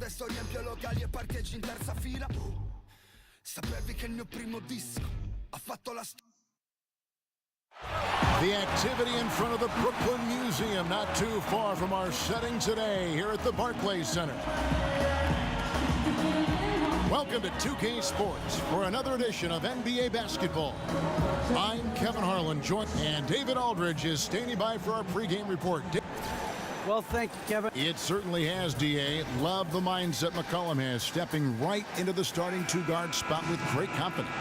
adesso riempio locali e parcheggi in terza fila. Sapevi che il mio primo disco ha fatto la storia. The activity in front of the Brooklyn Museum, not too far from our setting today here at the Barclays Center. Welcome to 2K Sports for another edition of NBA basketball. I'm Kevin Harlan, and David Aldridge is standing by for our pregame report. Well, thank you, Kevin. It certainly has, D.A. Love the mindset McCollum has, stepping right into the starting two-guard spot with great confidence.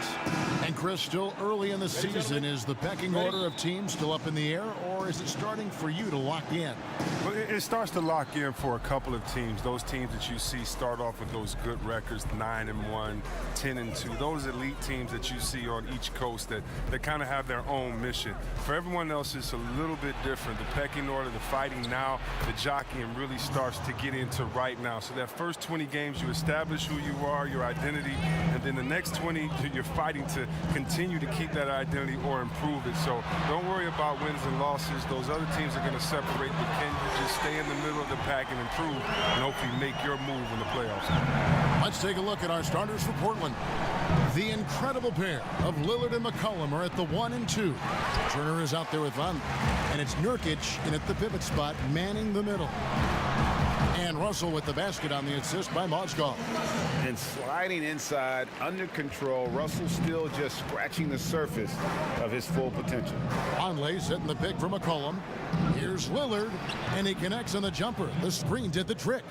And Chris, still early in the season, is the pecking order of teams still up in the air, or is it starting for you to lock in? Well, it starts to lock in for a couple of teams. Those teams that you see start off with those good records, 9-1, 10-2. Those elite teams that you see on each coast that kind of have their own mission. For everyone else, it's a little bit different. The pecking order, the fighting now, the jockeying really starts to get into right now. So that first 20 games, you establish who you are, your identity, and then the next 20, you're fighting to continue to keep that identity or improve it. So don't worry about wins and losses. Those other teams are going to separate, but can you just stay in the middle of the pack and improve and hopefully make your move in the playoffs? Let's take a look at our starters for Portland. The incredible pair of Lillard and McCollum are at the 1 and 2. Turner is out there with Van, and it's Nurkic in at the pivot spot, manning the middle. And Russell with the basket on the assist by Mozgov. And sliding inside, under control. Russell still just scratching the surface of his full potential. Conley setting the pick for McCollum. Here's Lillard, and he connects on the jumper. The screen did the trick.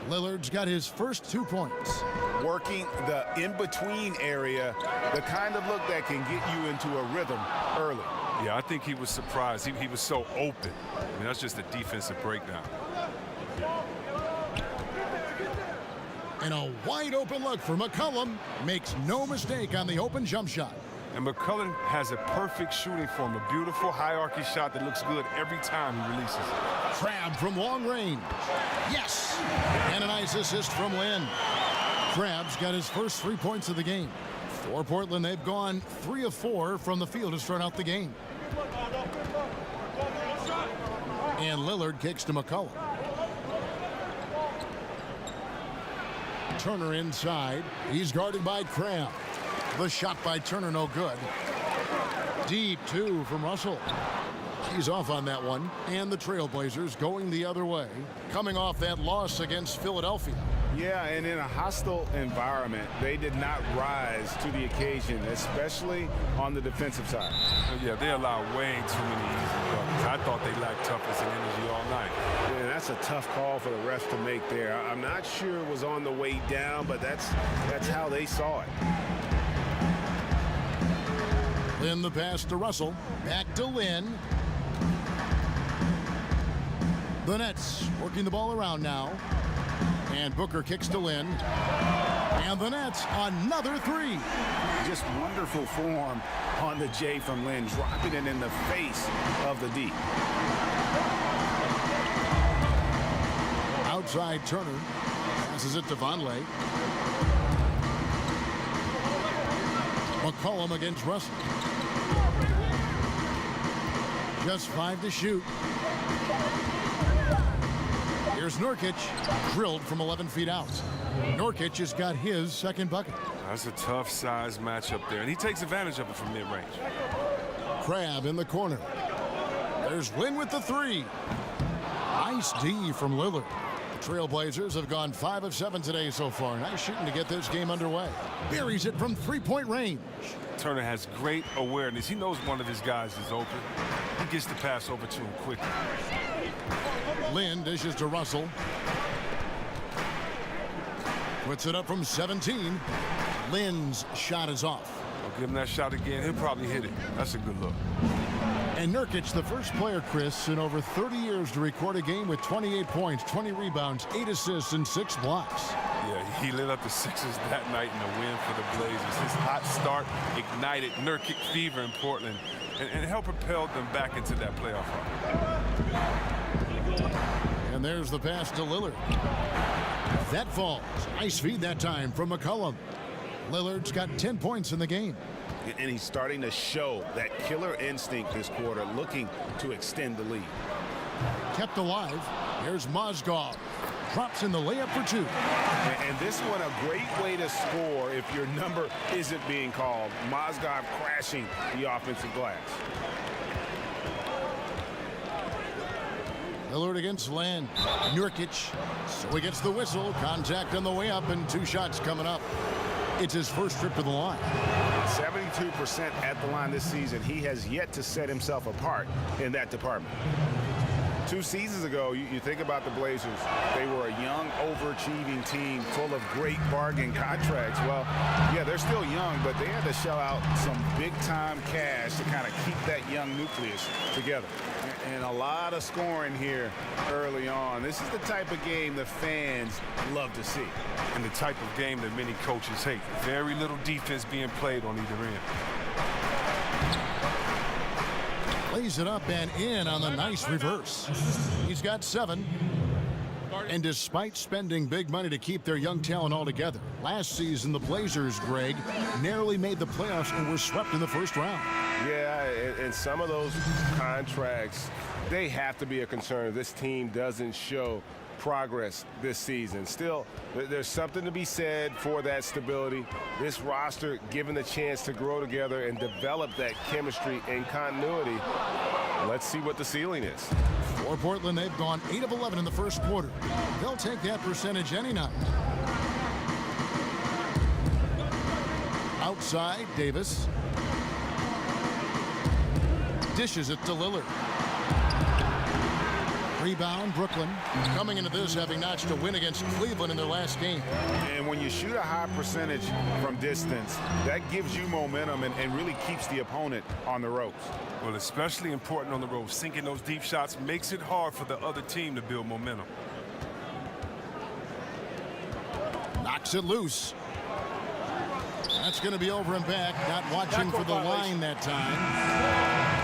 Lillard's got his first 2 points. Working the in-between area, the kind of look that can get you into a rhythm early. Yeah, I think he was surprised. He was so open. I mean, that's just a defensive breakdown. And a wide open look for McCollum. Makes no mistake on the open jump shot. And McCollum has a perfect shooting form, a beautiful hierarchy shot that looks good every time he releases. Crabbe from long range. Yes! And a nice assist from Lynn. Crabbe's got his first 3 points of the game. For Portland, they've gone 3 of 4 from the field to start out the game. And Lillard kicks to McCollum. Turner inside. He's guarded by Crabbe. The shot by Turner, no good. Deep two from Russell. He's off on that one. And the Trailblazers going the other way, coming off that loss against Philadelphia. Yeah, and in a hostile environment, they did not rise to the occasion, especially on the defensive side. Yeah, they allowed way too many easy buckets. I thought they lacked toughness and energy all night. Yeah, that's a tough call for the refs to make there. I'm not sure it was on the way down, but that's how they saw it. Lynn the pass to Russell. Back to Lynn. The Nets working the ball around now. And Booker kicks to Lynn. And the Nets, another three. Just wonderful form on the J from Lynn, dropping it in the face of the D. Outside Turner. Passes it to Vonleh. McCollum against Russell. Just 5 to shoot. Here's Nurkic, drilled from 11 feet out. Nurkic has got his second bucket. That's a tough size matchup there, and he takes advantage of it from mid-range. Crabbe in the corner. There's Lynn with the three. Nice D from Lillard. The Trailblazers have gone 5 of 7 today so far. Nice shooting to get this game underway. Buries it from three-point range. Turner has great awareness. He knows one of his guys is open. He gets the pass over to him quickly. Lynn dishes to Russell. Puts it up from 17. Lynn's shot is off. I'll give him that shot again. He'll probably hit it. That's a good look. And Nurkic, the first player, Chris, in over 30 years to record a game with 28 points, 20 rebounds, 8 assists, and 6 blocks. Yeah, he lit up the Sixers that night in the win for the Blazers. His hot start ignited Nurkic fever in Portland and helped propel them back into that playoff run. And there's the pass to Lillard. That falls. Nice feed that time from McCollum. Lillard's got 10 points in the game. And he's starting to show that killer instinct this quarter, looking to extend the lead. Kept alive. Here's Mozgov. drops in the layup for two. And this one a great way to score if your number isn't being called. Mozgov crashing the offensive glass. Lillard against Lin. Nurkic. So he gets the whistle. Contact on the way up and 2 shots coming up. It's his first trip to the line. 72% at the line this season. He has yet to set himself apart in that department. 2 seasons ago, you think about the Blazers. They were a young, overachieving team full of great bargain contracts. Well, yeah, they're still young, but they had to shell out some big-time cash to kind of keep that young nucleus together. And a lot of scoring here early on. This is the type of game the fans love to see. And the type of game that many coaches hate. Very little defense being played on either end. Lays it up and in on the nice reverse. He's got 7. And despite spending big money to keep their young talent all together, last season the Blazers, Greg, narrowly made the playoffs and were swept in the first round. Yeah, and some of those contracts, they have to be a concern if this team doesn't show progress this season. Still, there's something to be said for that stability. This roster given the chance to grow together and develop that chemistry and continuity. Let's see what the ceiling is. For Portland, they've gone 8 of 11 in the first quarter. They'll take that percentage any night. Outside, Davis. Dishes it to Lillard. Rebound, Brooklyn. Coming into this, having notched a win against Cleveland in their last game. And when you shoot a high percentage from distance, that gives you momentum and really keeps the opponent on the ropes. Well, especially important on the road. Sinking those deep shots makes it hard for the other team to build momentum. Knocks it loose. That's going to be over and back. Not watching for the line that time.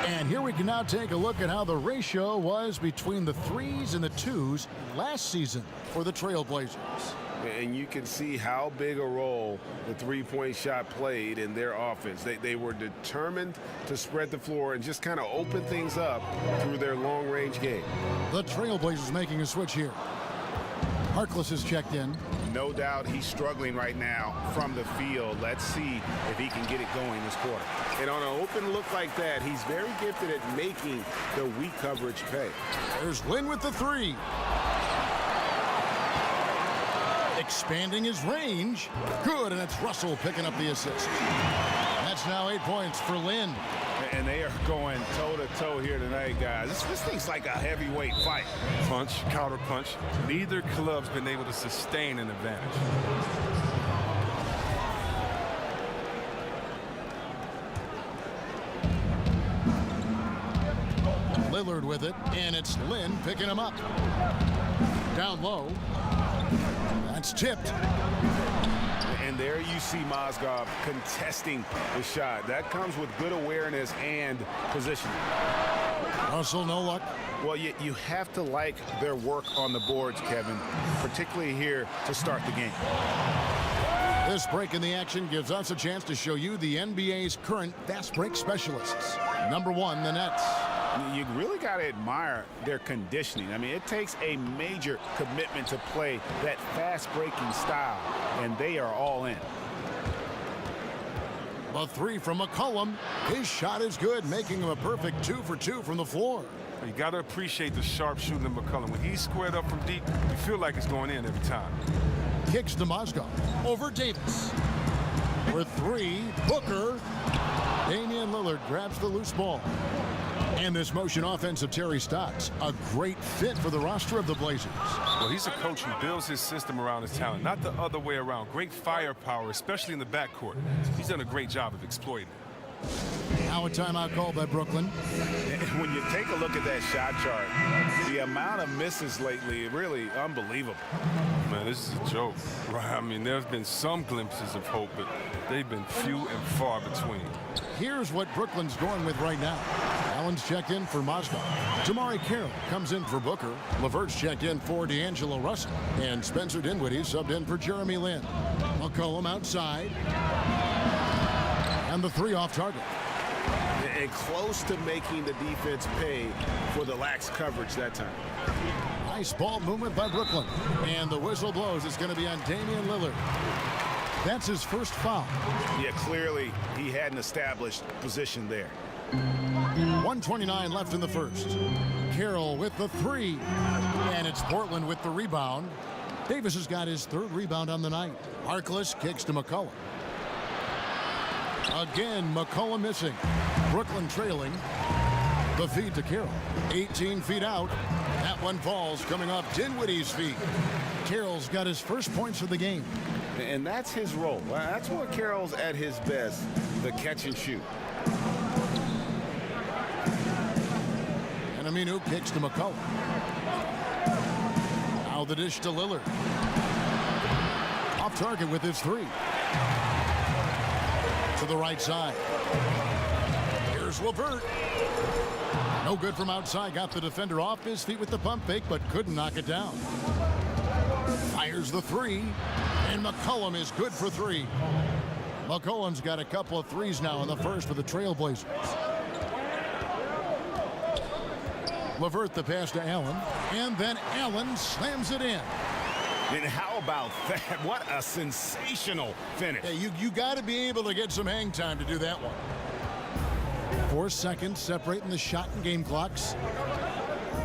And here we can now take a look at how the ratio was between the 3s and the 2s last season for the Trailblazers. And you can see how big a role the three-point shot played in their offense. They were determined to spread the floor and just kind of open things up through their long-range game. The Trailblazers making a switch here. Harkless is checked in. No doubt he's struggling right now from the field. Let's see if he can get it going this quarter. And on an open look like that, he's very gifted at making the weak coverage pay. There's Lin with the 3. Expanding his range. Good, and it's Russell picking up the assist. That's now 8 points for Lin. And they are going toe-to-toe here tonight, guys. This thing's like a heavyweight fight. Punch, counter punch. Neither club's been able to sustain an advantage. Lillard with it, and it's Lin picking him up. Down low. That's tipped. And there you see Mozgov contesting the shot. That comes with good awareness and positioning. Russell, no luck. Well, you have to like their work on the boards, Kevin, particularly here to start the game. This break in the action gives us a chance to show you the NBA's current fast break specialists. Number 1, the Nets. You really got to admire their conditioning. I mean, it takes a major commitment to play that fast-breaking style, and they are all in. The 3 from McCollum. His shot is good, making him a perfect 2 for 2 from the floor. You got to appreciate the sharp shooting of McCollum. When he's squared up from deep, you feel like it's going in every time. Kicks to Mozgov. Over Davis. For 3, Booker. Damian Lillard grabs the loose ball. And this motion offense of Terry Stotts, a great fit for the roster of the Blazers. Well, he's a coach who builds his system around his talent, not the other way around. Great firepower, especially in the backcourt. He's done a great job of exploiting it. Now a timeout called by Brooklyn. When you take a look at that shot chart, the amount of misses lately, really unbelievable. Man, this is a joke, right? I mean, there's been some glimpses of hope, but they've been few and far between. Here's what Brooklyn's going with right now. Allen's checked in for Mozgov. Jamari Carroll comes in for Booker. LeVert's checked in for D'Angelo Russell. And Spencer Dinwiddie subbed in for Jeremy Lin. McCollum outside. And the 3 off target. And close to making the defense pay for the lax coverage that time. Nice ball movement by Brooklyn. And the whistle blows. It's going to be on Damian Lillard. That's his first foul. Yeah, clearly he hadn't established position there. 1:29 left in the first. Carroll with the three. And it's Portland with the rebound. Davis has got his third rebound on the night. Harkless kicks to McCollum. Again, McCollum missing. Brooklyn trailing. The feed to Carroll. 18 feet out. That one falls coming off Dinwiddie's feet. Carroll's got his first points of the game. And that's his role. That's where Carroll's at his best, the catch and shoot. And Aminu kicks to McCollum. Now the dish to Lillard. Off target with his three. To the right side. Here's LeVert. No good from outside. Got the defender off his feet with the pump fake, but couldn't knock it down. Fires the three. And McCollum is good for three. McCollum's got a couple of threes now in the first for the Trailblazers. LeVert the pass to Allen. And then Allen slams it in. And how about that? What a sensational finish. Hey, you got to be able to get some hang time to do that one. 4 seconds separating the shot and game clocks.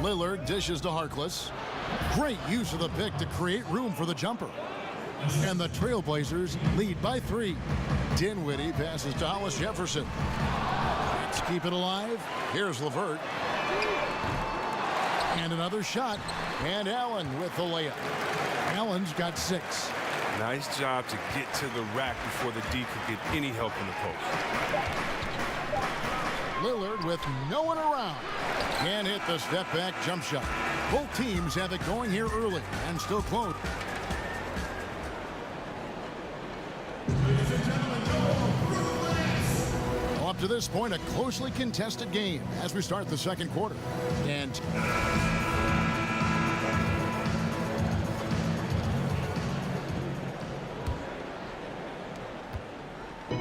Lillard dishes to Harkless. Great use of the pick to create room for the jumper. And the Trailblazers lead by 3. Dinwiddie passes to Hollis Jefferson. Let's keep it alive. Here's LeVert. And another shot. And Allen with the layup. Allen's got 6. Nice job to get to the rack before the D could get any help in the post. Lillard with no one around. Can't hit the step back jump shot. Both teams have it going here early and still close. Well, up to this point, a closely contested game as we start the second quarter. And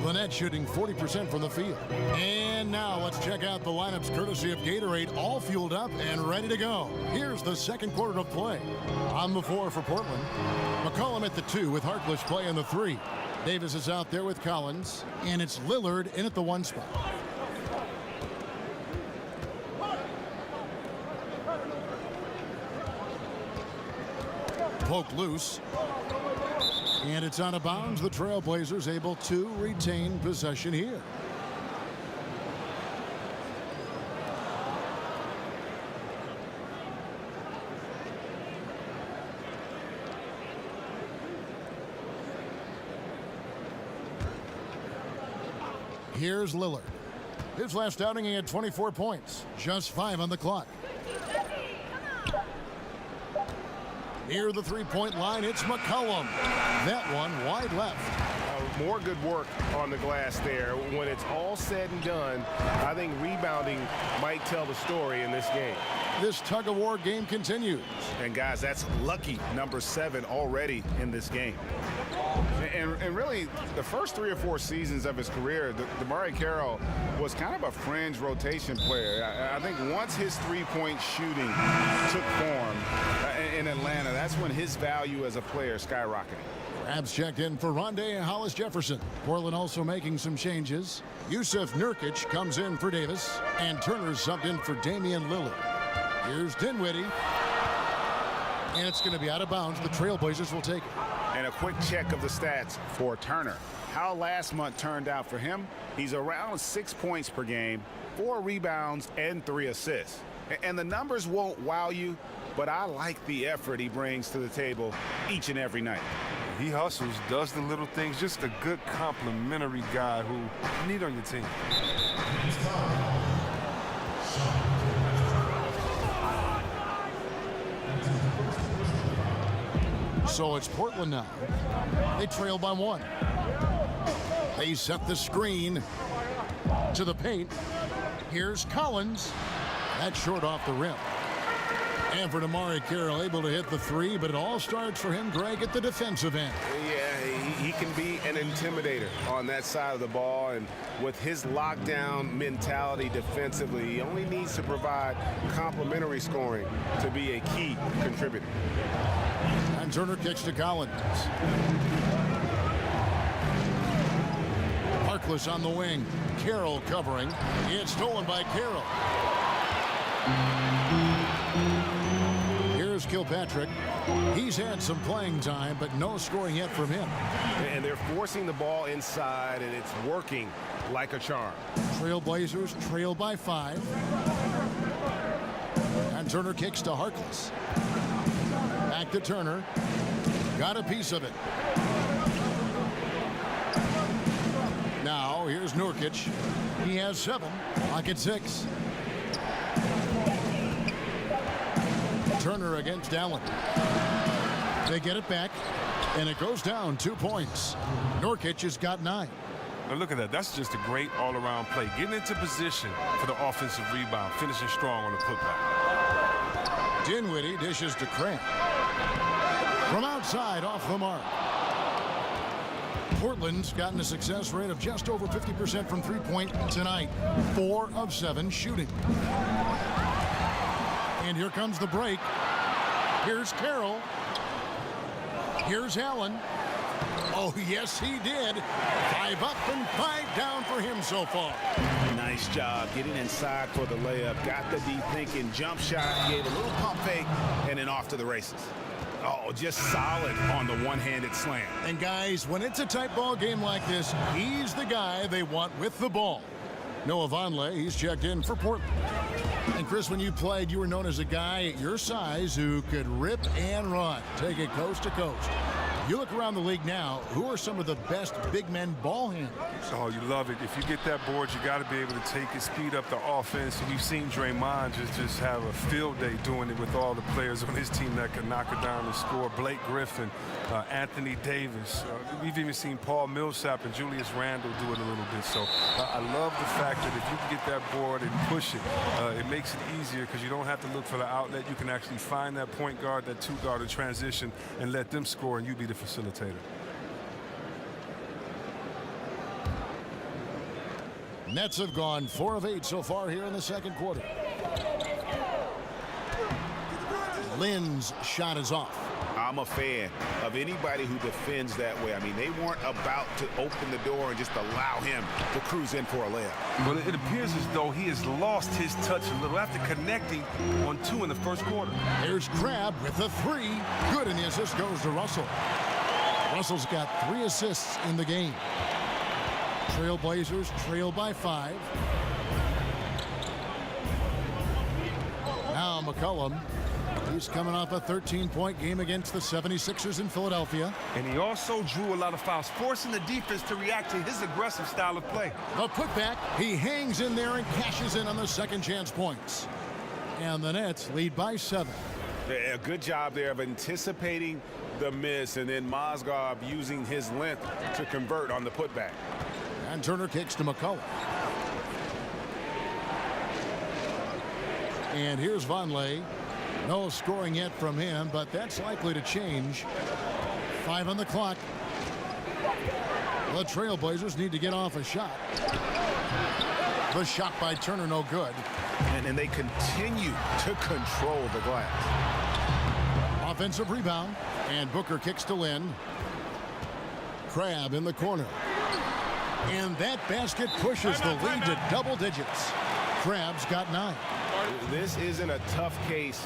Lynette shooting 40% from the field. And now let's check out the lineups courtesy of Gatorade, all fueled up and ready to go. Here's the second quarter of play. On the floor for Portland. McCollum at the 2 with Harkless playing the 3. Davis is out there with Collins. And it's Lillard in at the 1 spot. Poke loose. And it's out of bounds. The Trailblazers able to retain possession here. Here's Lillard. His last outing, he had 24 points. Just 5 on the clock. Near the three-point line, it's McCollum. That one wide left. More good work on the glass there. When it's all said and done, I think rebounding might tell the story in this game. This tug-of-war game continues. And guys, that's lucky number 7 already in this game. And really, the first 3 or 4 seasons of his career, DeMarre Carroll was kind of a fringe rotation player. I think once his three-point shooting took form in Atlanta, that's when his value as a player skyrocketed. Abs checked in for Rondé and Hollis Jefferson. Portland also making some changes. Yusuf Nurkic comes in for Davis, and Turner's subbed in for Damian Lillard. Here's Dinwiddie. And it's going to be out of bounds. The Trailblazers will take it. And a quick check of the stats for Turner. How last month turned out for him? He's around 6 points per game, 4 rebounds, and 3 assists. And the numbers won't wow you, but I like the effort he brings to the table each and every night. He hustles, does the little things, just a good complimentary guy who you need on your team. So it's Portland now. They trail by 1. They set the screen to the paint. Here's Collins. That's short off the rim. And for Damari Carroll, able to hit the three, but it all starts for him, Greg, at the defensive end. Yeah, he can be an intimidator on that side of the ball, and with his lockdown mentality defensively, he only needs to provide complementary scoring to be a key contributor. And Turner kicks to Collins. Harkless on the wing. Carroll covering. It's stolen by Carroll. Here's Kilpatrick. He's had some playing time, but no scoring yet from him. And they're forcing the ball inside, and it's working like a charm. Trailblazers trail by 5. And Turner kicks to Harkless. Back to Turner. Got a piece of it. Now, here's Nurkic. He has 7. Lock at 6. Turner against Allen. They get it back, and it goes down 2 points. Nurkic has got 9. Now look at that. That's just a great all-around play. Getting into position for the offensive rebound, finishing strong on the putback. Dinwiddie dishes to Cramp. From outside, off the mark. Portland's gotten a success rate of just over 50% from three-point tonight. 4 of 7 shooting. And here comes the break. Here's Carroll. Here's Allen. Oh, yes, he did. 5 up and 5 down for him so far. Nice job getting inside for the layup. Got the D thinking, jump shot, gave a little pump fake, and then off to the races. Oh, just solid on the one-handed slam. And guys, when it's a tight ball game like this, he's the guy they want with the ball. Noah Vonleh, he's checked in for Portland. And Chris, when you played, you were known as a guy at your size who could rip and run, take it coast to coast. You look around the league now, who are some of the best big men ball handlers? Oh, you love it. If you get that board, you got to be able to take it, speed up the offense. And you've seen Draymond just have a field day doing it with all the players on his team that can knock it down and score. Blake Griffin, Anthony Davis. We've even seen Paul Millsap and Julius Randle do it a little bit. So I love the fact that if you can get that board and push it, it makes it easier because you don't have to look for the outlet. You can actually find that point guard, that 2-guard in transition, and let them score, and you be the facilitator. Nets have gone 4 of 8 so far here in the second quarter. Lynn's shot is off. I'm a fan of anybody who defends that way. I mean, they weren't about to open the door and just allow him to cruise in for a layup. Well, it appears as though he has lost his touch a little after connecting on 2 in the first quarter. There's Crabbe with the 3. Good, and the assist goes to Russell. Russell's got 3 assists in the game. Trailblazers trail by 5. Now McCollum. He's coming off a 13-point game against the 76ers in Philadelphia. And he also drew a lot of fouls, forcing the defense to react to his aggressive style of play. The putback, he hangs in there and cashes in on the second chance points. And the Nets lead by 7. A good job there of anticipating the miss, and then Mozgov using his length to convert on the putback. And Turner kicks to McCollum. And here's Vonleh. No scoring yet from him, but that's likely to change. 5 on the clock. The Trailblazers need to get off a shot. The shot by Turner, no good. And they continue to control the glass. Offensive rebound, and Booker kicks to Lynn. Crabbe in the corner. And that basket pushes the lead to double digits. Crabbe's got 9. This isn't a tough case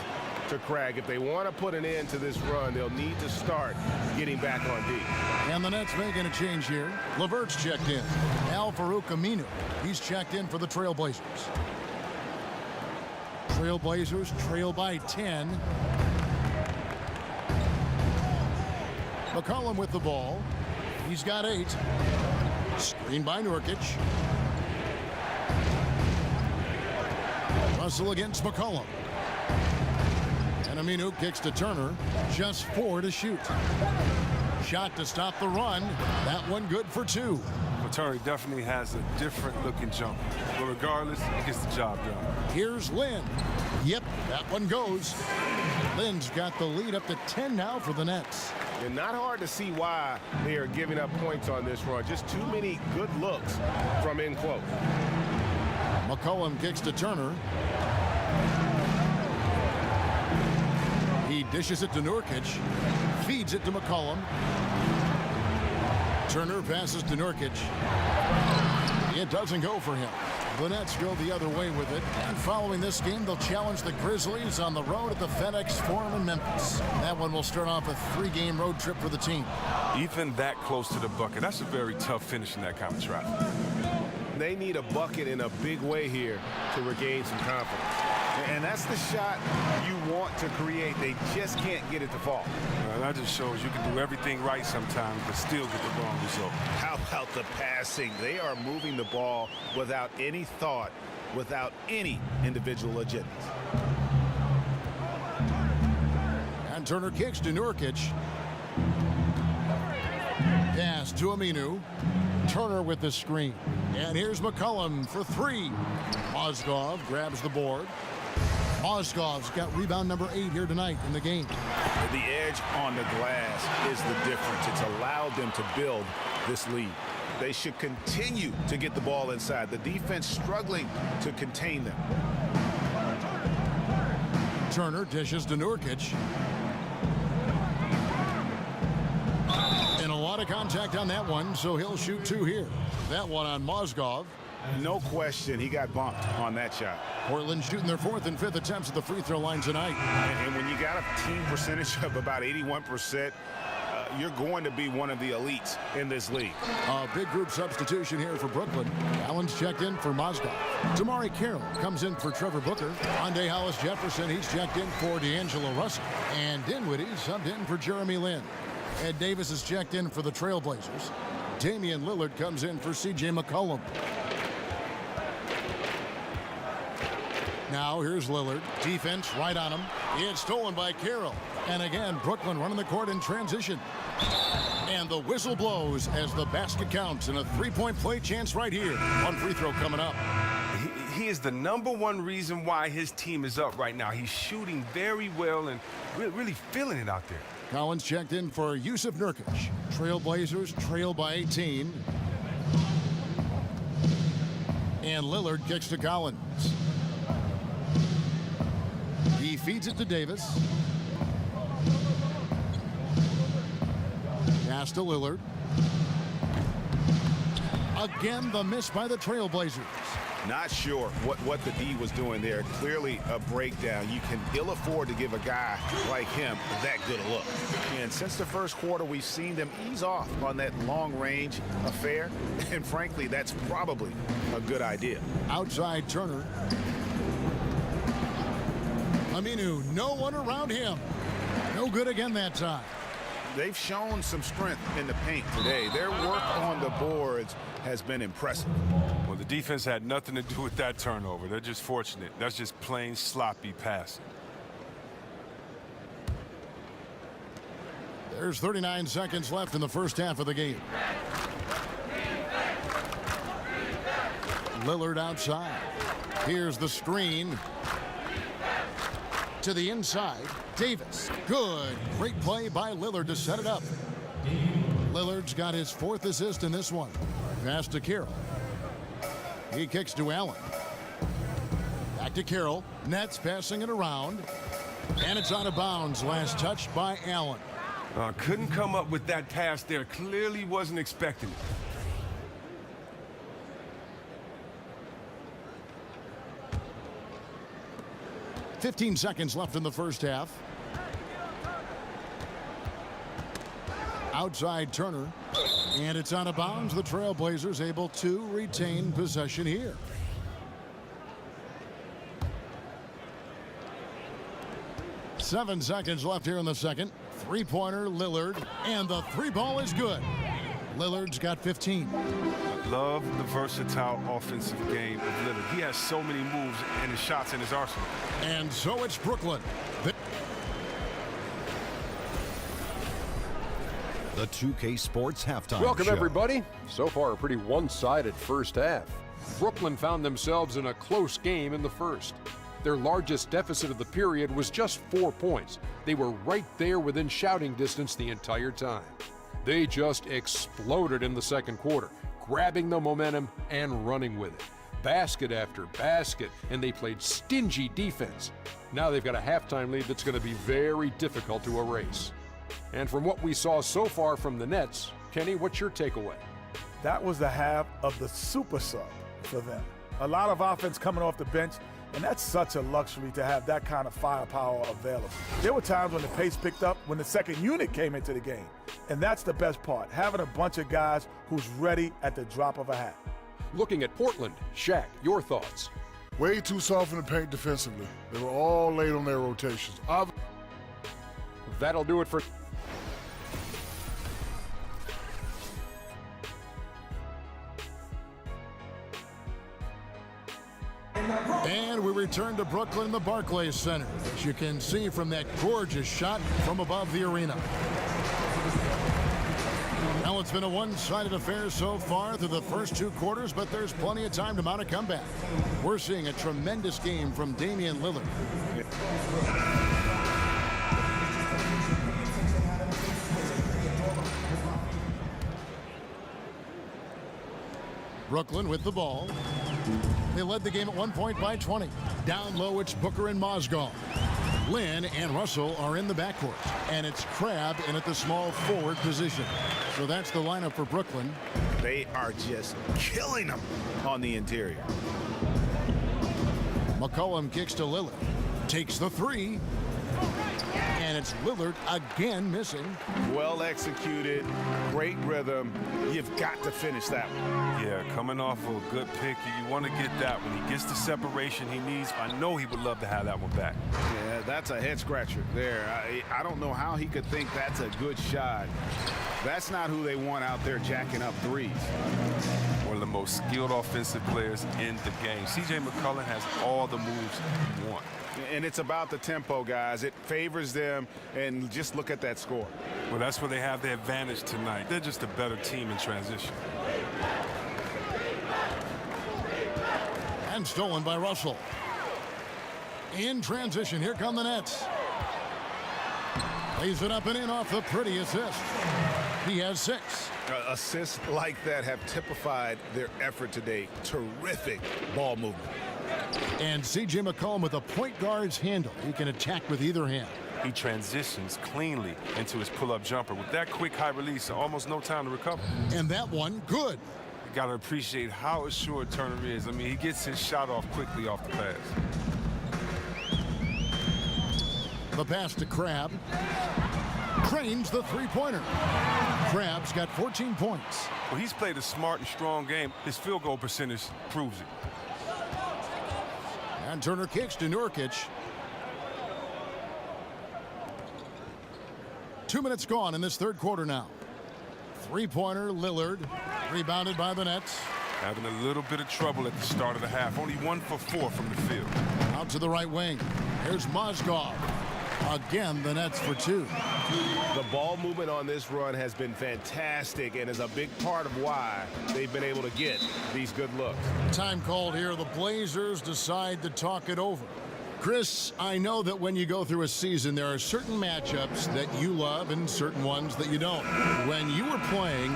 to crack. If they want to put an end to this run, they'll need to start getting back on D. And the Nets making a change here. LeVert's checked in. Al-Farouq Aminu, he's checked in for the Trailblazers. Trailblazers trail by 10. McCollum with the ball. He's got 8. Screen by Nurkic. Russell against McCollum. And Aminu kicks to Turner. Just 4 to shoot. Shot to stop the run. That one good for 2. But Turner definitely has a different looking jumper. But regardless, he gets the job done. Here's Lynn. Yep, that one goes. Lynn's got the lead up to 10 now for the Nets. And not hard to see why they are giving up points on this run. Just too many good looks from in close. McCollum kicks to Turner. He dishes it to Nurkic. Feeds it to McCollum. Turner passes to Nurkic. It doesn't go for him. The Nets go the other way with it. And following this game, they'll challenge the Grizzlies on the road at the FedEx Forum in Memphis. That one will start off a 3-game road trip for the team. Even that close to the bucket, that's a very tough finish in that kind of traffic. They need a bucket in a big way here to regain some confidence. And that's the shot you want to create. They just can't get it to fall. That just shows you can do everything right sometimes, but still get the wrong result. How about the passing? They are moving the ball without any thought, without any individual agendas. And Turner kicks to Nurkic. Pass to Aminu. Turner with the screen. And here's McCollum for 3. Mozgov grabs the board. Mozgov's got rebound number 8 here tonight in the game. The edge on the glass is the difference. It's allowed them to build this lead. They should continue to get the ball inside. The defense struggling to contain them. Turner dishes to Nurkic. And a lot of contact on that one, so he'll shoot 2 here. That one on Mozgov. No question, he got bumped on that shot. Portland shooting their 4th and 5th attempts at the free throw line tonight. And when you got a team percentage of about 81%, you're going to be one of the elites in this league. A big group substitution here for Brooklyn. Allen's checked in for Mozgov. Damari Carroll comes in for Trevor Booker. Andre Hollis-Jefferson, he's checked in for D'Angelo Russell. And Dinwiddie subbed in for Jeremy Lin. Ed Davis is checked in for the Trailblazers. Damian Lillard comes in for C.J. McCollum. Now here's Lillard. Defense right on him. It's stolen by Carroll. And again, Brooklyn running the court in transition. And the whistle blows as the basket counts and a 3-point play chance right here. One free throw coming up. He is the #1 reason why his team is up right now. He's shooting very well and really feeling it out there. Collins checked in for Yusuf Nurkic. Trailblazers trail by 18. And Lillard kicks to Collins. He feeds it to Davis. Pass to Lillard. Again, the miss by the Trailblazers. Not sure what the D was doing there. Clearly a breakdown. You can ill afford to give a guy like him that good a look. And since the first quarter, we've seen them ease off on that long-range affair. And frankly, that's probably a good idea. Outside Turner. Aminu, no one around him. No good again that time. They've shown some strength in the paint today. Their work on the boards has been impressive. Well, the defense had nothing to do with that turnover. They're just fortunate. That's just plain sloppy passing. There's 39 seconds left in the first half of the game. Lillard outside. Here's the screen. To the inside. Davis. Good. Great play by Lillard to set it up. Lillard's got his 4th assist in this one. Pass to Carroll. He kicks to Allen. Back to Carroll. Nets passing it around. And it's out of bounds. Last touch by Allen. Couldn't come up with that pass there. Clearly wasn't expecting it. .15 seconds left in the first half. Outside Turner. And it's out of bounds. The Trailblazers able to retain possession here. Seven seconds left here in the second. Three-pointer, Lillard. And the 3-ball is good. Lillard's got 15. Love the versatile offensive game of Lillard. He has so many moves and his shots in his arsenal. And so it's Brooklyn. the 2K Sports Halftime Welcome, Show. everybody. So far, a pretty one-sided first half. Brooklyn found themselves in a close game in the first. Their largest deficit of the period was just 4 points. They were right there within shouting distance the entire time. They just exploded in the second quarter, grabbing the momentum and running with it. Basket after basket, and they played stingy defense. Now they've got a halftime lead that's going to be very difficult to erase. And from what we saw so far from the Nets, Kenny, what's your takeaway? That was the half of the super sub for them. A lot of offense coming off the bench, and that's such a luxury to have that kind of firepower available. There were times when the pace picked up when the second unit came into the game, and that's the best part, having a bunch of guys who's ready at the drop of a hat. Looking at Portland, Shaq, your thoughts? Way too soft in the paint defensively. They were all late on their rotations. That'll do it for... And we return to Brooklyn in the Barclays Center, as you can see from that gorgeous shot from above the arena. Now, it's been a one-sided affair so far through the first two quarters, but there's plenty of time to mount a comeback. We're seeing a tremendous game from Damian Lillard. Brooklyn with the ball. They led the game at one point by 20. Down low, it's Booker and Mozgov. Lynn and Russell are in the backcourt, and it's Crabbe in at the small forward position. So that's the lineup for Brooklyn. They are just killing them on the interior. McCollum kicks to Lillard. Takes the three. And it's Lillard again missing. Well executed, great rhythm. You've got to finish that one. Yeah, coming off of a good pick, you want to get that. When he gets the separation he needs, I know he would love to have that one back. Yeah, that's a head scratcher there. I don't know how he could think that's a good shot. That's not who they want out there jacking up threes. One of the most skilled offensive players in the game. C.J. McCollum has all the moves you want. And it's about the tempo, guys. It favors them, and just look at that score. Well, that's where they have the advantage tonight. They're just a better team in transition. And stolen by Russell. In transition, here come the Nets. Lays it up and in off the pretty assist. He has 6. Assists like that have typified their effort today. Terrific ball movement. And C.J. McCollum with a point guard's handle. He can attack with either hand. He transitions cleanly into his pull-up jumper. With that quick high release, almost no time to recover. And that one, good. You got to appreciate how assured Turner is. I mean, he gets his shot off quickly off the pass. The pass to Crabbe. Cranes the three-pointer. Crabbe's got 14 points. Well, he's played a smart and strong game. His field goal percentage proves it. And Turner kicks to Nurkic. 2 minutes gone in this third quarter now. Three-pointer, Lillard, rebounded by the Nets. Having a little bit of trouble at the start of the half. Only 1 for 4 from the field. Out to the right wing. Here's Mozgov. Again, the Nets for 2. The ball movement on this run has been fantastic and is a big part of why they've been able to get these good looks. Time called here. The Blazers decide to talk it over. Chris, I know that when you go through a season, there are certain matchups that you love and certain ones that you don't. When you were playing,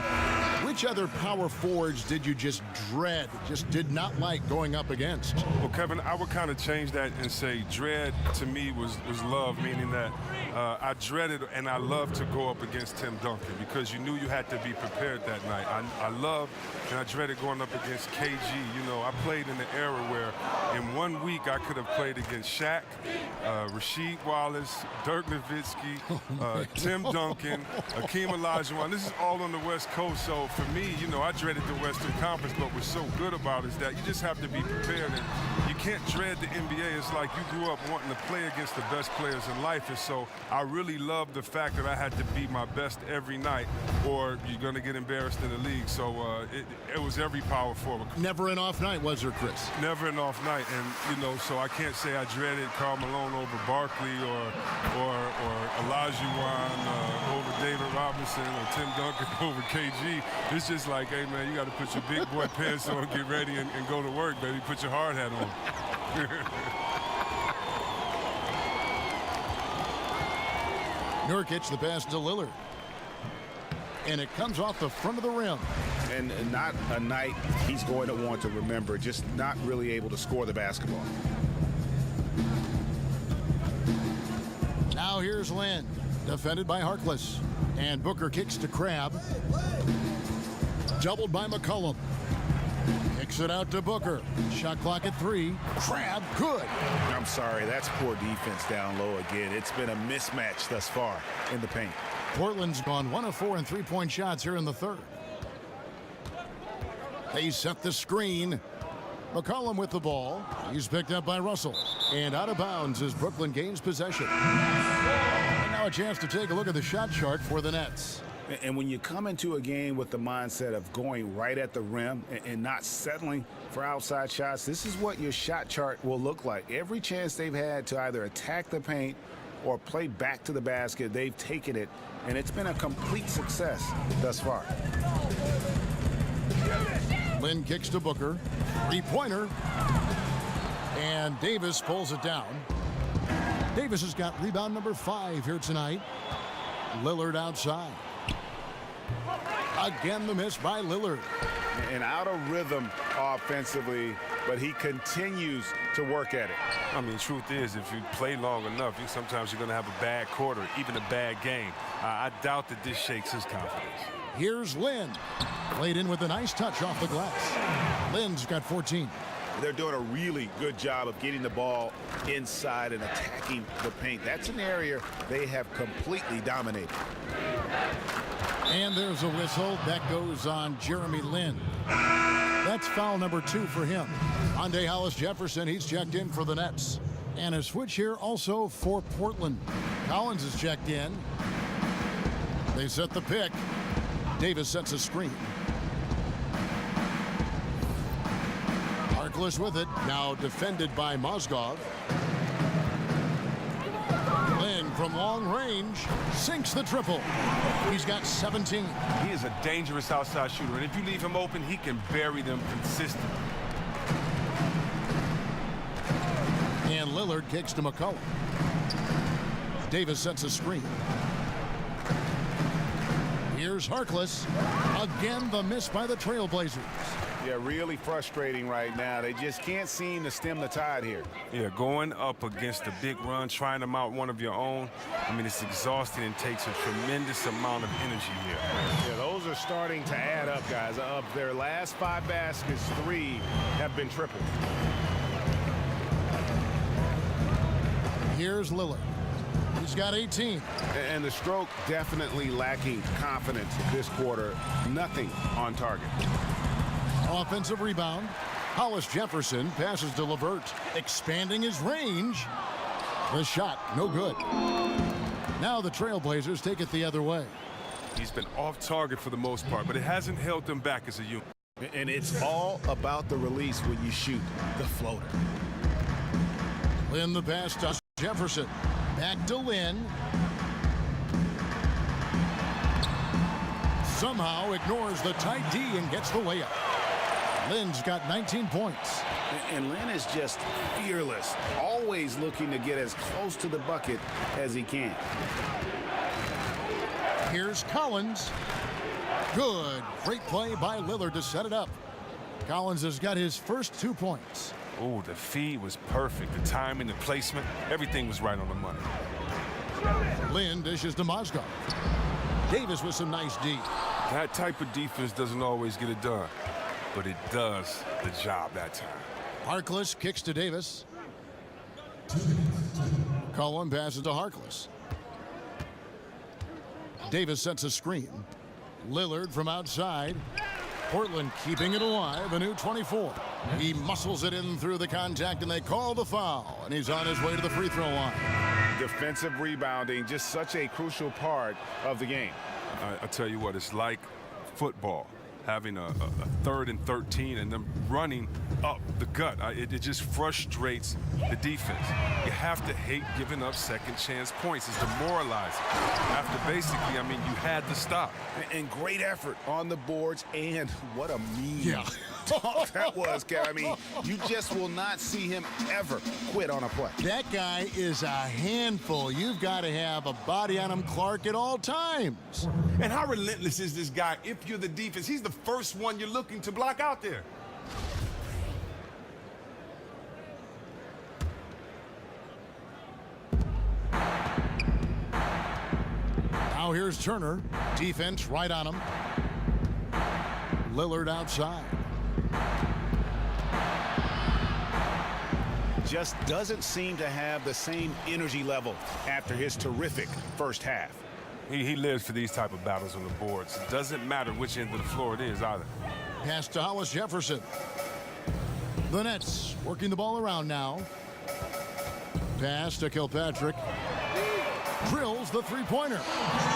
which other power forwards did you just dread, just did not like going up against? Well, Kevin, I would kind of change that and say dread to me was love, meaning that I dreaded and I loved to go up against Tim Duncan because you knew you had to be prepared that night. I loved and I dreaded going up against KG. You know, I played in the era where in 1 week I could have played against Shaq, Rasheed Wallace, Dirk Nowitzki, Tim Duncan, Akeem Olajuwon. This is all on the West Coast, so for me, you know, I dreaded the Western Conference, but what's so good about it is that you just have to be prepared, and you can't dread the NBA. It's like you grew up wanting to play against the best players in life, and so I really loved the fact that I had to be my best every night, or you're going to get embarrassed in the league. So it was every power forward. Never an off night, was there, Chris? Never an off night, and, you know, so I can't say I dreaded dreaded Karl Malone over Barkley or Olajuwon over David Robinson or Tim Duncan over KG. It's just like, hey, man, you got to put your big boy pants on, get ready, and go to work, baby. Put your hard hat on. Nurkic, the pass to Lillard. And it comes off the front of the rim. And not a night he's going to want to remember, just not really able to score the basketball. Now here's Lynn, defended by Harkless. And Booker kicks to Crabbe. Doubled by McCollum. Kicks it out to Booker. Shot clock at 3. Crabbe, good. I'm sorry, that's poor defense down low again. It's been a mismatch thus far in the paint. Portland's gone 1 of 4 in three-point shots here in the third. They set the screen. McCollum with the ball. He's picked up by Russell. And out of bounds as Brooklyn gains possession. And now a chance to take a look at the shot chart for the Nets. And when you come into a game with the mindset of going right at the rim and not settling for outside shots, this is what your shot chart will look like. Every chance they've had to either attack the paint or play back to the basket, they've taken it, and it's been a complete success thus far. Lynn kicks to Booker. Three-pointer. And Davis pulls it down. Davis has got rebound number 5 here tonight. Lillard outside. Again, the miss by Lillard. And out of rhythm offensively, but he continues to work at it. I mean, truth is, if you play long enough, sometimes you're going to have a bad quarter, even a bad game. I doubt that this shakes his confidence. Here's Lynn. Played in with a nice touch off the glass. Lynn's got 14. They're doing a really good job of getting the ball inside and attacking the paint. That's an area they have completely dominated. And there's a whistle that goes on Jeremy Lin. That's foul number 2 for him. Andre Hollis-Jefferson, he's checked in for the Nets. And a switch here also for Portland. Collins is checked in. They set the pick. Davis sets a screen. Harkless with it, now defended by Mozgov. Lynn from long range sinks the triple. He's got 17. He is a dangerous outside shooter, and if you leave him open, he can bury them consistently. And Lillard kicks to McCollum. Davis sets a screen. Here's Harkless. Again, the miss by the Trailblazers. Yeah, really frustrating right now. They just can't seem to stem the tide here. Yeah, going up against a big run, trying to mount one of your own, I mean, it's exhausting and takes a tremendous amount of energy here. Yeah, those are starting to add up, guys. Of their last 5 baskets, 3 have been tripled. Here's Lillard. He's got 18. And the stroke definitely lacking confidence this quarter. Nothing on target. Offensive rebound. Hollis-Jefferson passes to LeVert, expanding his range. The shot, no good. Now the Trailblazers take it the other way. He's been off target for the most part, but it hasn't held them back as a unit. And it's all about the release when you shoot the floater. Lynn the pass to Jefferson. Back to Lynn. Somehow ignores the tight D and gets the layup. Lynn's got 19 points. And Lynn is just fearless, always looking to get as close to the bucket as he can. Here's Collins. Good. Great play by Lillard to set it up. Collins has got his first 2 points. Oh, the feed was perfect. The timing, the placement, everything was right on the money. Lynn dishes to Mozgov. Davis with some nice D. That type of defense doesn't always get it done, but it does the job that time. Harkless kicks to Davis. Cullen passes to Harkless. Davis sets a screen. Lillard from outside. Portland keeping it alive, a new 24. He muscles it in through the contact, and they call the foul, and he's on his way to the free throw line. Defensive rebounding, just such a crucial part of the game. I tell you what, it's like football. having a 3rd and 13 and them running up the gut. It just frustrates the defense. You have to hate giving up second chance points. It's demoralizing. After basically, I mean, you had to stop. And great effort on the boards, and what a mean Yeah. that was, Kev. I mean, you just will not see him ever quit on a play. That guy is a handful. You've got to have a body on him, Clark, at all times. And how relentless is this guy if you're the defense? He's the first one you're looking to block out there. Now here's Turner. Defense right on him. Lillard outside. Just doesn't seem to have the same energy level after his terrific first half. He lives for these type of battles on the boards. It doesn't matter which end of the floor it is either. Pass to Hollis Jefferson. The Nets working the ball around now. Pass to Kilpatrick. Drills the three-pointer.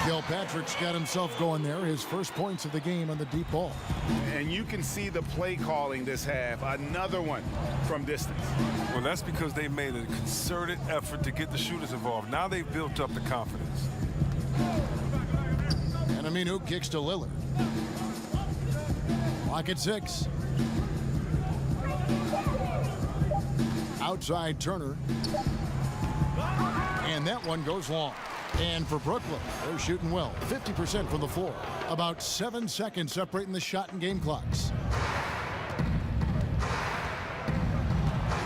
Kilpatrick's got himself going there. His first points of the game on the deep ball. And you can see the play calling this half. Another one from distance. Well, that's because they made a concerted effort to get the shooters involved. Now they've built up the confidence. And Aminu kicks to Lillard. Clock at 6. Outside Turner. And that one goes long. And for Brooklyn, they're shooting well. 50% from the floor. About 7 seconds separating the shot and game clocks.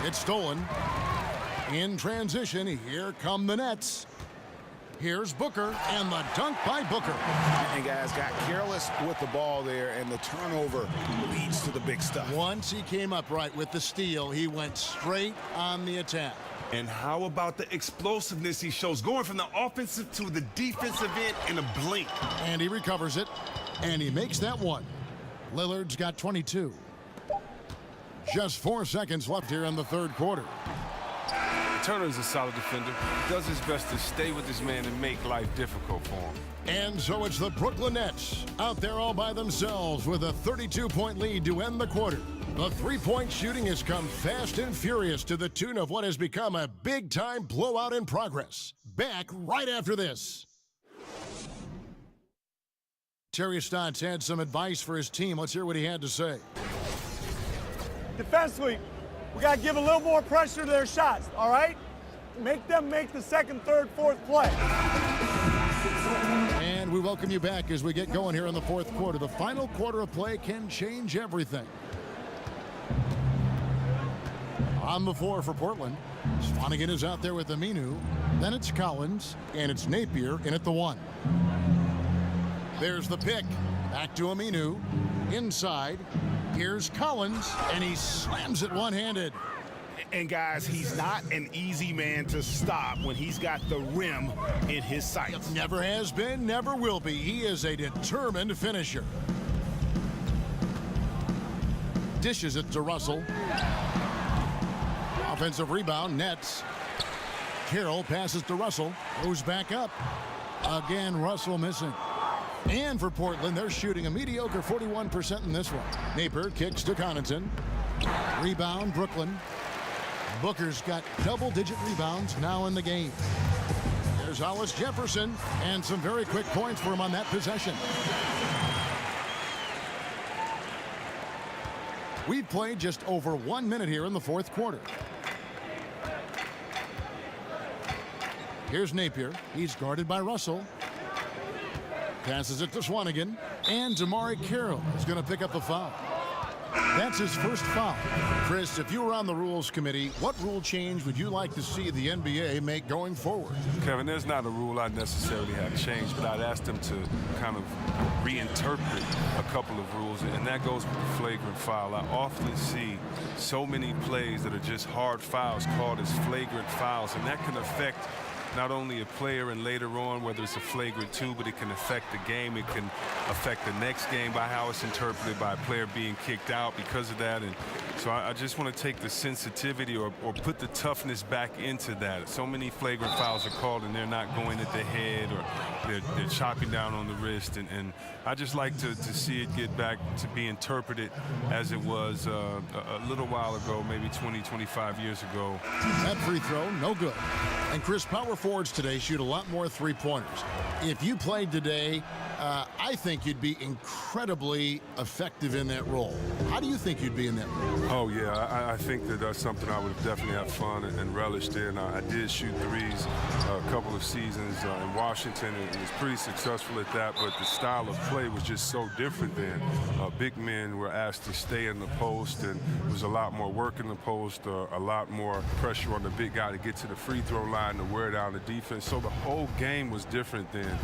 It's stolen. In transition, here come the Nets. Here's Booker, and the dunk by Booker. And guys got careless with the ball there, and the turnover leads to the big stuff. Once he came up right with the steal, he went straight on the attack. And how about the explosiveness he shows, going from the offensive to the defensive end in a blink. And he recovers it, and he makes that one. Lillard's got 22. Just 4 seconds left here in the third quarter. Turner is a solid defender. He does his best to stay with this man and make life difficult for him. And so it's the Brooklyn Nets out there all by themselves with a 32-point lead to end the quarter. The three-point shooting has come fast and furious to the tune of what has become a big-time blowout in progress. Back right after this. Terry Stotts had some advice for his team. Let's hear what he had to say. Defensively, we got to give a little more pressure to their shots, all right? Make them make the second, third, fourth play. And we welcome you back as we get going here in the fourth quarter. The final quarter of play can change everything. On the floor for Portland, Swanigan is out there with Aminu. Then it's Collins, and it's Napier in at the 1. There's the pick. Back to Aminu. Inside. Here's Collins, and he slams it one-handed. And guys, he's not an easy man to stop when he's got the rim in his sights. Never has been, never will be. He is a determined finisher. Dishes it to Russell. Offensive rebound, Nets. Carroll passes to Russell, goes back up. Again, Russell missing. And for Portland, they're shooting a mediocre 41% in this one. Napier kicks to Connaughton. Rebound, Brooklyn. Booker's got double-digit rebounds now in the game. There's Hollis Jefferson, and some very quick points for him on that possession. We've played just over 1 minute here in the fourth quarter. Here's Napier. He's guarded by Russell. Passes it to Swanigan. And Damari Carroll is going to pick up the foul. That's his first foul. Chris, if you were on the rules committee, what rule change would you like to see the NBA make going forward? Kevin, there's not a rule I necessarily have changed, but I'd ask them to kind of reinterpret a couple of rules, and that goes with the flagrant foul. I often see so many plays that are just hard fouls called as flagrant fouls, and that can affect not only a player and later on, whether it's a flagrant 2, but it can affect the game. It can affect the next game by how it's interpreted by a player being kicked out because of that. And so I just want to take the sensitivity or put the toughness back into that. So many flagrant fouls are called and they're not going at the head or they're chopping down on the wrist. And I just like to see it get back to be interpreted as it was a little while ago, maybe 20, 25 years ago. That free throw, no good. And Chris, power forwards today shoot a lot more three-pointers. If you played today, I think you'd be incredibly effective in that role. How do you think you'd be in that role? Oh, yeah, I think that that's something I would definitely have fun and relished in. I did shoot threes a couple of seasons in Washington and was pretty successful at that, but the style of play was just so different then. Big men were asked to stay in the post, and there was a lot more work in the post, a lot more pressure on the big guy to get to the free throw line to wear down the defense. So the whole game was different then.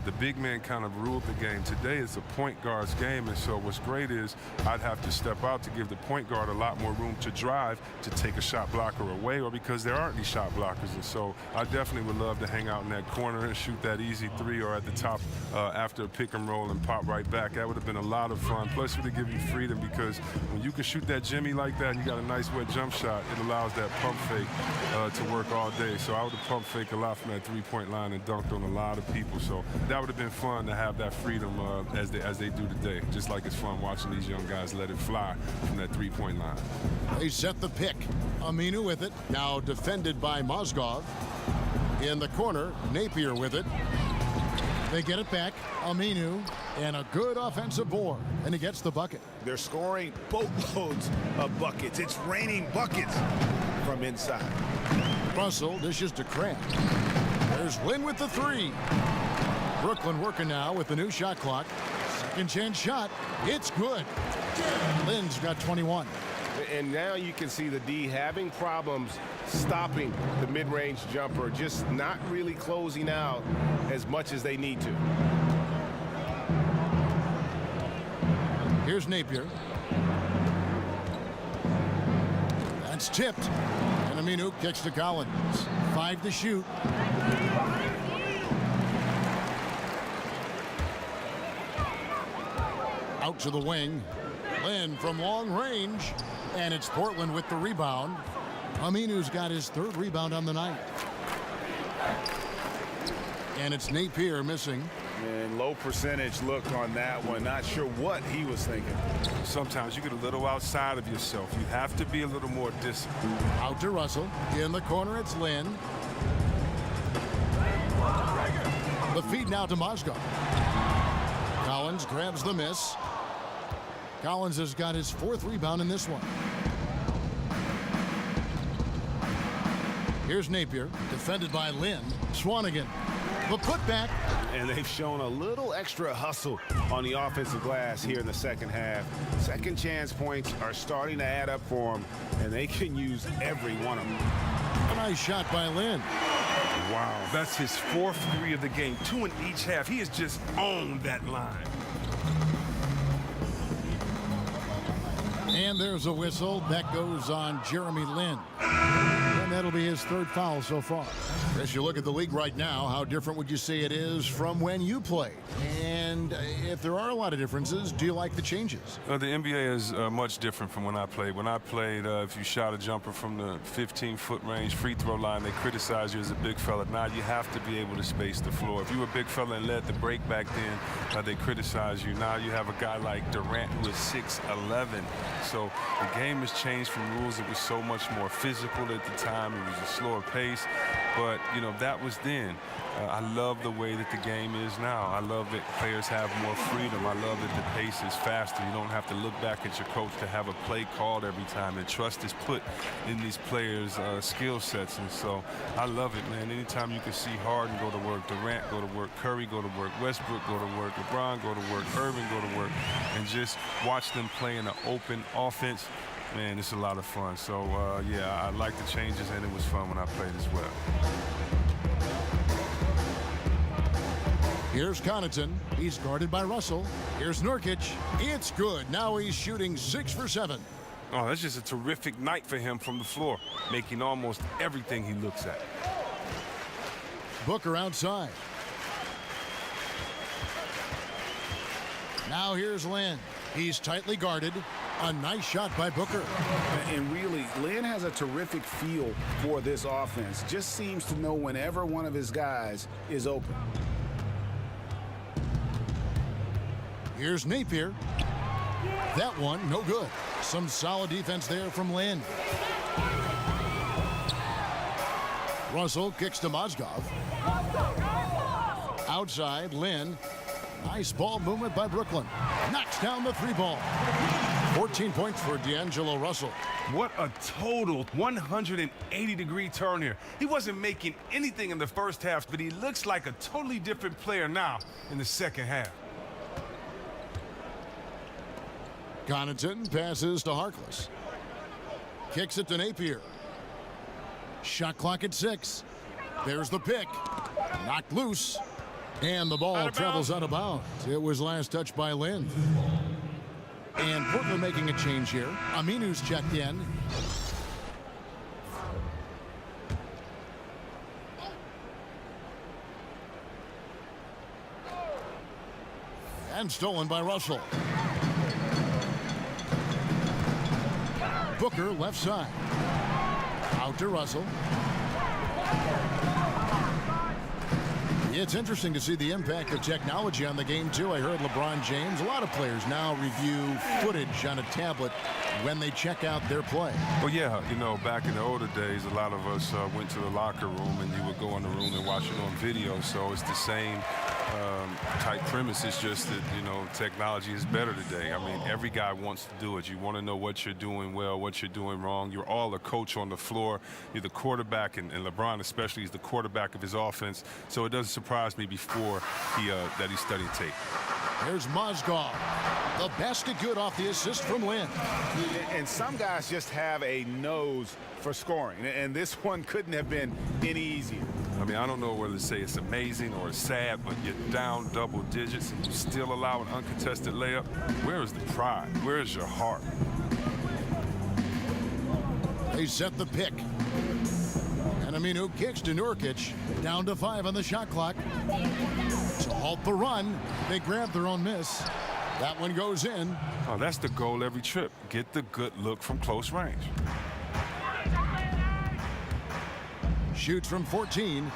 The big man kind of ruled the game. Today it's a point guard's game, and so what's great is I'd have to step out to give the point guard a lot more room to drive, to take a shot blocker away, or because there aren't any shot blockers. And so I definitely would love to hang out in that corner and shoot that easy 3 or at the top after a pick and roll and pop right back. That would have been a lot of fun. Plus it would give you freedom, because when you can shoot that Jimmy like that and you got a nice wet jump shot, it allows that pump fake to work all day. So I would have pump faked a lot from that three-point line and dunked on a lot of people. So that would have been fun to have that freedom as they do today. Just like it's fun watching these young guys let it fly from that three-point line. They set the pick. Aminu with it. Now defended by Mozgov. In the corner, Napier with it. They get it back. Aminu, and a good offensive board, and he gets the bucket. They're scoring boatloads of buckets. It's raining buckets from inside. Russell dishes to Cramp. There's Lynn with the 3. Brooklyn working now with the new shot clock. Second chance shot. It's good. Lynn's got 21. And now you can see the D having problems stopping the mid-range jumper, just not really closing out as much as they need to. Here's Napier. That's tipped. And Aminu kicks to Collins. 5 to shoot. Out to the wing. Lynn from long range. And it's Portland with the rebound. Aminu's got his 3rd rebound on the night. And it's Napier missing. And low percentage look on that one. Not sure what he was thinking. Sometimes you get a little outside of yourself. You have to be a little more disciplined. Out to Russell. In the corner, it's Lynn. The feed now to Mozgov. Collins grabs the miss. Collins has got his 4th rebound in this one. Here's Napier, defended by Lynn. Swanigan, the putback. And they've shown a little extra hustle on the offensive glass here in the second half. Second chance points are starting to add up for them, and they can use every one of them. A nice shot by Lynn. Wow, that's his 4th 3 of the game, 2 in each half. He has just owned that line. And there's a whistle. That goes on Jeremy Lin. And that'll be his 3rd foul so far. As you look at the league right now, how different would you say it is from when you played? And if there are a lot of differences, do you like the changes? The NBA is much different from when I played. When I played, if you shot a jumper from the 15-foot range free throw line, they criticize you as a big fella. Now you have to be able to space the floor. If you were a big fella and led the break back then, they criticize you. Now you have a guy like Durant who is 6'11". So the game has changed from rules that was so much more physical at the time. It was a slower pace. But, you know, that was then. I love the way that the game is now. I love that players have more freedom. I love that the pace is faster. You don't have to look back at your coach to have a play called every time. And trust is put in these players' skill sets. And so I love it, man. Anytime you can see Harden go to work, Durant go to work, Curry go to work, Westbrook go to work, LeBron go to work, Irving go to work, and just watch them play in an open offense, man, it's a lot of fun. So, yeah, I like the changes, and it was fun when I played as well. Here's Connaughton. He's guarded by Russell. Here's Nurkic. It's good. Now he's shooting 6 for 7. Oh, that's just a terrific night for him from the floor, making almost everything he looks at. Booker outside. Now here's Lynn. He's tightly guarded. A nice shot by Booker. And really, Lynn has a terrific feel for this offense. Just seems to know whenever one of his guys is open. Here's Napier. That one, no good. Some solid defense there from Lynn. Russell kicks to Mozgov. Outside, Lynn. Nice ball movement by Brooklyn. Knocks down the three ball. 14 points for D'Angelo Russell. What a total 180-degree turn here. He wasn't making anything in the first half, but he looks like a totally different player now in the second half. Connaughton passes to Harkless. Kicks it to Napier. Shot clock at 6. There's the pick. Knocked loose. And the ball travels out of bounds. It was last touched by Lynn. And Portland making a change here. Aminu's checked in. And stolen by Russell. Booker left side. Out to Russell. It's interesting to see the impact of technology on the game, too. I heard LeBron James. A lot of players now review footage on a tablet when they check out their play. Well, yeah, you know, back in the older days, a lot of us went to the locker room and you would go in the room and watch it on video. So it's the same type premise. It's just that, you know, technology is better today. I mean, every guy wants to do it. You want to know what you're doing well, what you're doing wrong. You're all a coach on the floor. You're the quarterback, and LeBron especially is the quarterback of his offense. So it doesn't surprise me before that he's studying tape. There's Mozgov. The basket good off the assist from Lynn. And some guys just have a nose for scoring, and this one couldn't have been any easier. I mean, I don't know whether to say it's amazing or it's sad, but you're down double digits and you still allow an uncontested layup. Where is the pride? Where is your heart? They set the pick. And Aminu kicks to Nurkic. Down to 5 on the shot clock. To halt the run, they grab their own miss. That one goes in. Oh, that's the goal every trip. Get the good look from close range. Shoots from 14.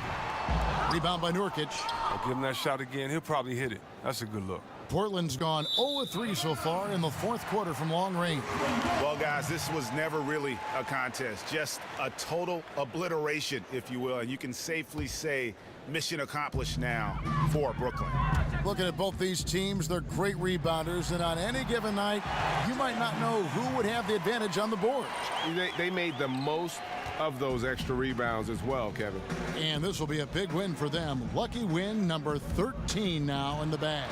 Rebound by Nurkic. I'll give him that shot again. He'll probably hit it. That's a good look. Portland's gone 0-3 so far in the fourth quarter from long range. Well, guys, this was never really a contest. Just a total obliteration, if you will. And you can safely say mission accomplished now for Brooklyn. Looking at both these teams, they're great rebounders. And on any given night, you might not know who would have the advantage on the board. They made the most of those extra rebounds as well, Kevin. And this will be a big win for them. Lucky win number 13 now in the bag.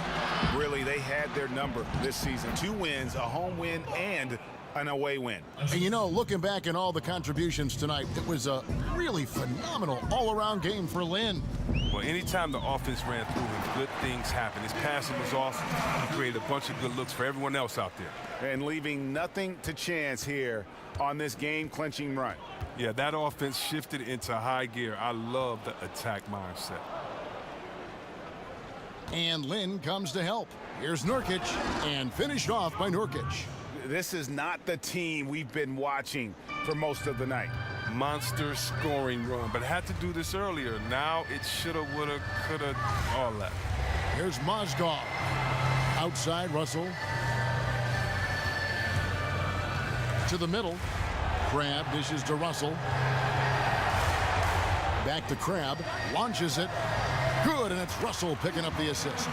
Really, they had their number this season. 2 wins, a home win, and an away win. And you know, looking back at all the contributions tonight, it was a really phenomenal all-around game for Lynn. Well, anytime the offense ran through him, good things happened. His passing was awesome. He created a bunch of good looks for everyone else out there. And leaving nothing to chance here on this game-clinching run. Yeah, that offense shifted into high gear. I love the attack mindset. And Lynn comes to help. Here's Nurkic, and finished off by Nurkic. This is not the team we've been watching for most of the night. Monster scoring run, but had to do this earlier. Now it shoulda, woulda, coulda, all that. Here's Mozgov. Outside, Russell. To the middle. Crab dishes to Russell. Back to Crab. Launches it. Good, and it's Russell picking up the assist.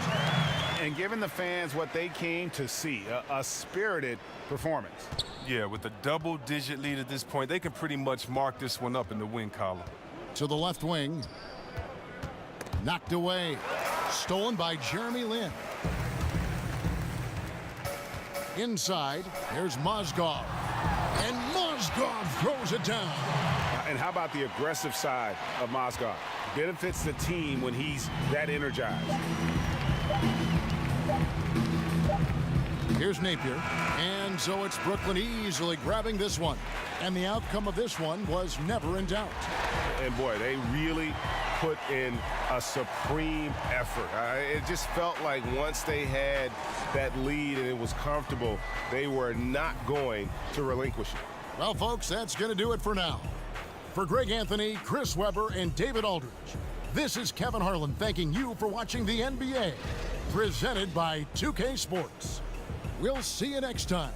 And giving the fans what they came to see, a spirited performance. Yeah, with a double-digit lead at this point, they can pretty much mark this one up in the win column. To the left wing. Knocked away. Stolen by Jeremy Lin. Inside, here's Mozgov. And Mozgov throws it down. And how about the aggressive side of Mozgov? Benefits the team when he's that energized. Here's Napier. And so it's Brooklyn easily grabbing this one. And the outcome of this one was never in doubt. And boy, they really put in a supreme effort. It just felt like once they had that lead and it was comfortable, they were not going to relinquish it. Well, folks, that's going to do it for now. For Greg Anthony, Chris Webber, and David Aldridge, this is Kevin Harlan thanking you for watching the NBA, presented by 2K Sports. We'll see you next time.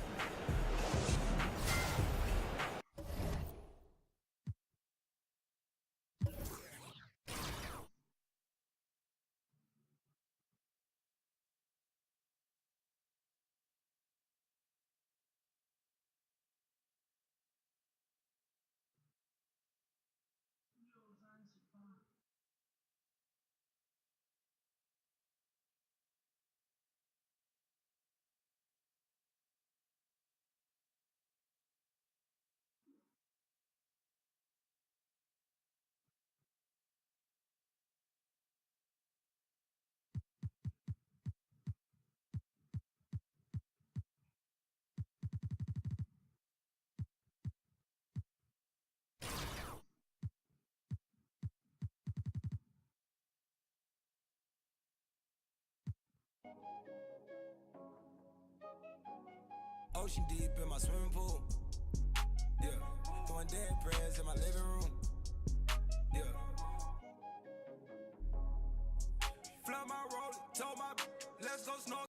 Ocean deep in my swimming pool. Yeah, throwing dead prayers in my living room.